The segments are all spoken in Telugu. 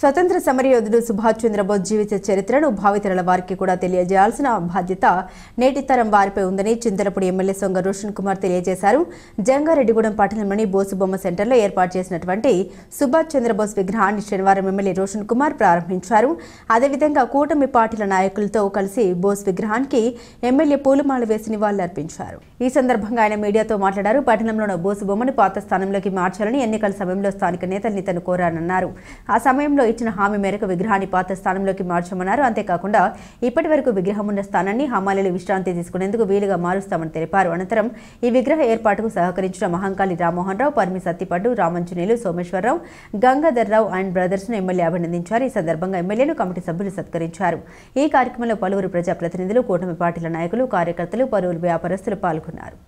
స్వతంత్ర సమరయోధుడు సుభాష్ చంద్రబోస్ జీవిత చరిత్రను భావితరాల వారికి కూడా తెలియజేయాల్సిన బాధ్యత నేటి తరం వారిపై ఉందని చింతలపూడి ఎమ్మెల్యే సొంగ రోషన్ కుమార్ తెలియజేశారు. జంగారెడ్డిగూడెం పట్టణంలోని బోసు బొమ్మ సెంటర్లో ఏర్పాటు చేసినటువంటి సుభాష్ చంద్రబోస్ విగ్రహాన్ని శనివారం ఎమ్మెల్యే రోషన్ కుమార్ ప్రారంభించారు. అదేవిధంగా కూటమి పార్టీల నాయకులతో కలిసి బోస్ విగ్రహానికి ఎమ్మెల్యే పూలమాల వేసి నివాళులర్పించారు. ఈ సందర్భంగా ఆయన మీడియాతో మాట్లాడారు. పట్టణంలోని బోసు బొమ్మను పాత స్థానంలోకి మార్చాలని ఎన్నికల సమయంలో స్థానిక నేతల్ని తను కోరానన్నారు. ఆ సమయంలో ఇచ్చిన హామీ మేరకు విగ్రహాన్ని పాత స్థానంలోకి మార్చమన్నారు. అంతేకాకుండా ఇప్పటి వరకు విగ్రహం ఉన్న స్థానాన్ని హమాలీలు విశ్రాంతి తీసుకునేందుకు వీలుగా మారుస్తామని తెలిపారు. అనంతరం ఈ విగ్రహ ఏర్పాటుకు సహకరించిన మహంకాళి రామ్మోహన్ రావు, పర్మి సత్తిపడ్డు, రామంజనేయులు, సోమేశ్వరరావు, గంగాధర్రావు అండ్ బ్రదర్స్ ను ఎమ్మెల్యే అభినందించారు. ఈ సందర్భంగా ఎమ్మెల్యేను కమిటీ సభ్యులు సత్కరించారు. ఈ కార్యక్రమంలో పలువురు ప్రజాప్రతినిధులు, కూటమి పార్టీల నాయకులు, కార్యకర్తలు, పలువురు వ్యాపారస్తులు పాల్గొన్నారు.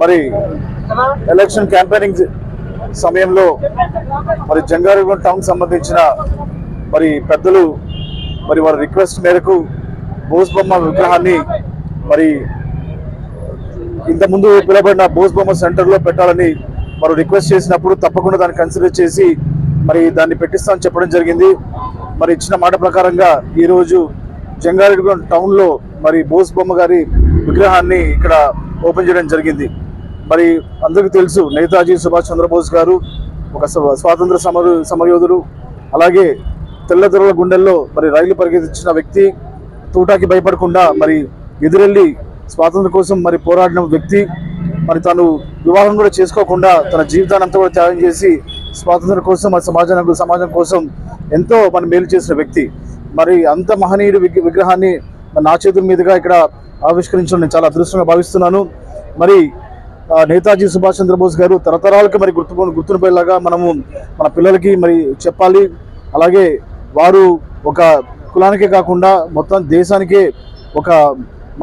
మరి ఎలక్షన్ క్యాంపెయినింగ్ సమయంలో మరి జంగారెడ్డిగూడెం టౌన్ సంబంధించిన మరి పెద్దలు మరి వారి రిక్వెస్ట్ మేరకు బోస్ బొమ్మ విగ్రహాన్ని మరి ఇంతకుముందు పిలువబడిన బోస్ బొమ్మ సెంటర్లో పెట్టాలని వారు రిక్వెస్ట్ చేసినప్పుడు తప్పకుండా దాన్ని కన్సిడర్ చేసి మరి దాన్ని పెట్టిస్తామని చెప్పడం జరిగింది. మరి ఇచ్చిన మాట ప్రకారంగా ఈరోజు జంగారెడ్డిగూడెం టౌన్లో మరి బోస్ బొమ్మ గారి విగ్రహాన్ని ఇక్కడ ఓపెన్ చేయడం జరిగింది. మరి అందరికీ తెలుసు, నేతాజీ సుభాష్ చంద్రబోస్ గారు ఒక స్వాతంత్ర సమరయోధుడు, అలాగే తెల్లదొరల గుండెల్లో మరి రైలు పరిగెత్తించిన వ్యక్తి, తూటాకి భయపడకుండా మరి ఎదురెళ్ళి స్వాతంత్రం కోసం మరి పోరాడిన వ్యక్తి, మరి తను వివాహం కూడా చేసుకోకుండా తన జీవితాన్ని అంతా కూడా త్యాగం చేసి స్వాతంత్రం కోసం మరి సమాజం కోసం ఎంతో మరి మేలు చేసిన వ్యక్తి. మరి అంత మహనీయుడు విగ్రహాన్ని నా చేతుల మీదుగా ఇక్కడ ఆవిష్కరించడం నేను చాలా అదృష్టంగా భావిస్తున్నాను. మరి నేతాజీ సుభాష్ చంద్రబోస్ గారు తరతరాలకు మరి గుర్తుండిపోయేలాగా మనము మన పిల్లలకి మరి చెప్పాలి. అలాగే వారు ఒక కులానికే కాకుండా మొత్తం దేశానికే ఒక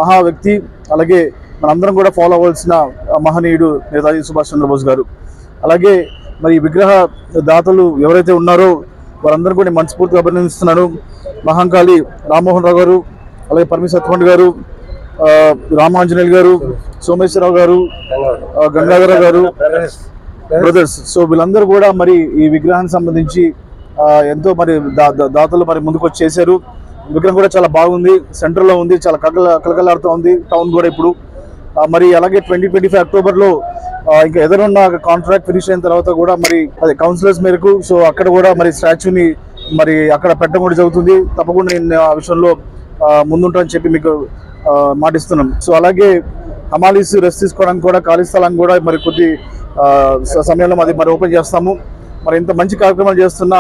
మహా వ్యక్తి. అలాగే మనందరం కూడా ఫాలో అవ్వాల్సిన మహనీయుడు నేతాజీ సుభాష్ చంద్రబోస్ గారు. అలాగే మరి విగ్రహ దాతలు ఎవరైతే ఉన్నారో వారందరూ కూడా మనస్ఫూర్తిగా అభినందిస్తున్నాను. మహంకాళి రామ్మోహన్ రావు గారు, అలాగే పర్మి సత్తిపండు గారు, రామాంజనేయులు గారు, సోమేశ్వరరావు గారు, గంగాధరరావు గారు, బ్రదర్స్. సో వీళ్ళందరూ కూడా మరి ఈ విగ్రహానికి సంబంధించి ఎంతో మరి దాతలు మరి ముందుకు వచ్చి చేశారు. విగ్రహం కూడా చాలా బాగుంది, సెంటర్లో ఉంది, చాలా కలకలాడుతూ ఉంది టౌన్ కూడా ఇప్పుడు. మరి అలాగే 2025 అక్టోబర్లో ఇంకా ఎదురున్న కాంట్రాక్ట్ ఫినిష్ అయిన తర్వాత కూడా మరి అదే కౌన్సిలర్స్ మేరకు సో అక్కడ కూడా మరి స్టాచ్యూని మరి అక్కడ పెట్టడం కూడా జరుగుతుంది. తప్పకుండా నేను ఆ విషయంలో ముందుంటానని చెప్పి మీకు మాటిస్తున్నాం. సో అలాగే హమాలీస్ రెస్ట్ తీసుకోవడానికి కూడా ఖాళీ స్థలాన్ని కూడా మరి కొద్ది సమయంలో అది మరి ఓపెన్ చేస్తాము. మరి ఇంత మంచి కార్యక్రమాలు చేస్తున్న